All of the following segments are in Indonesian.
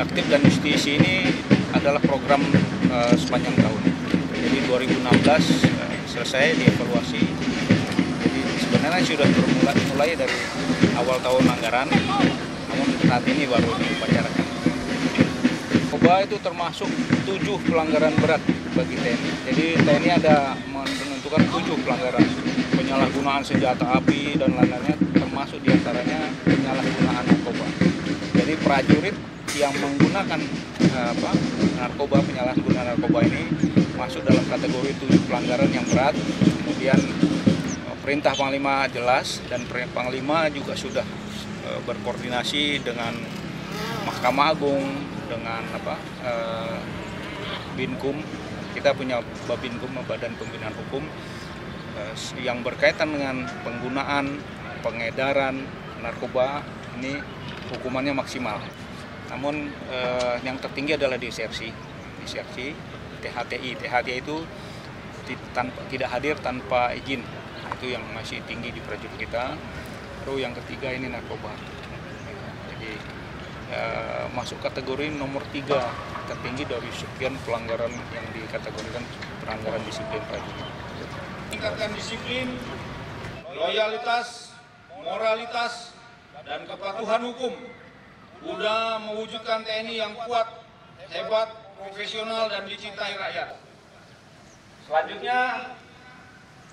Jaktim dan Justisi ini adalah program sepanjang tahun. Jadi 2016 selesai dievaluasi. Jadi sebenarnya sudah mulai dari awal tahun anggaran, namun saat ini baru diupacaраkan. Narkoba itu termasuk 7 pelanggaran berat bagi TNI. Jadi TNI ada menentukan 7 pelanggaran, penyalahgunaan senjata api dan lain-lainnya, termasuk diantaranya penyalahgunaan narkoba. Jadi prajurit yang menggunakan narkoba, penyalahgunaan narkoba ini masuk dalam kategori 7 pelanggaran yang berat. Kemudian perintah Panglima jelas, dan Panglima juga sudah berkoordinasi dengan Mahkamah Agung, dengan Binkum. Kita punya Babinkum, Badan Pembinaan Hukum, yang berkaitan dengan penggunaan, pengedaran narkoba ini hukumannya maksimal. Namun yang tertinggi adalah disersi, THTI. THTI itu tidak hadir tanpa izin. Nah, itu yang masih tinggi di prajurit kita. Lalu yang ketiga ini narkoba. Jadi masuk kategori nomor 3 tertinggi dari sekian pelanggaran yang dikategorikan pelanggaran disiplin prajurit. Tingkatkan disiplin, loyalitas, moralitas, dan kepatuhan hukum guna mewujudkan TNI yang kuat, hebat, profesional, dan dicintai rakyat. Selanjutnya,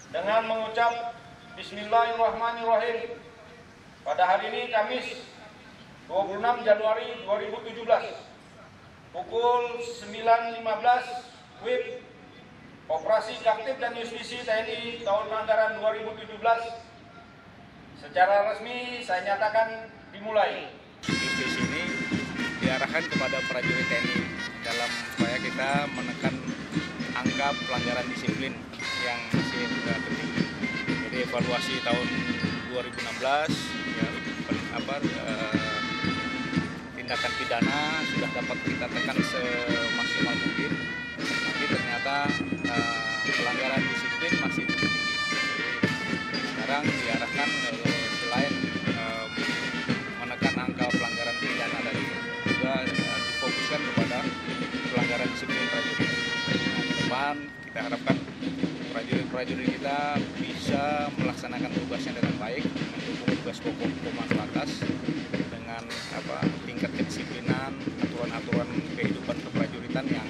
dengan mengucap Bismillahirrahmanirrahim, pada hari ini Kamis 26 Januari 2017 pukul 9.15 WIB Operasi Jaktim dan Justisi TNI tahun anggaran 2017 secara resmi saya nyatakan dimulai. Justisi ini diarahkan kepada prajurit TNI dalam upaya kita menekan angka pelanggaran disiplin yang masih tertinggi. Jadi evaluasi tahun 2016 ya, tindakan pidana sudah dapat kita tekan semaksimal mungkin, tapi ternyata pelanggaran disiplin masih tinggi. Sekarang diarahkan selain menekan angka pelanggaran pidana tadi, juga difokuskan kepada pelanggaran disiplin prajurit. Nah, ke depan kita harapkan prajurit kita bisa melaksanakan tugasnya dengan baik, mendukung tugas pokok Komando atas dengan tingkat kedisiplinan, aturan-aturan kehidupan keprajuritan yang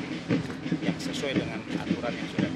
sesuai dengan aturan yang sudah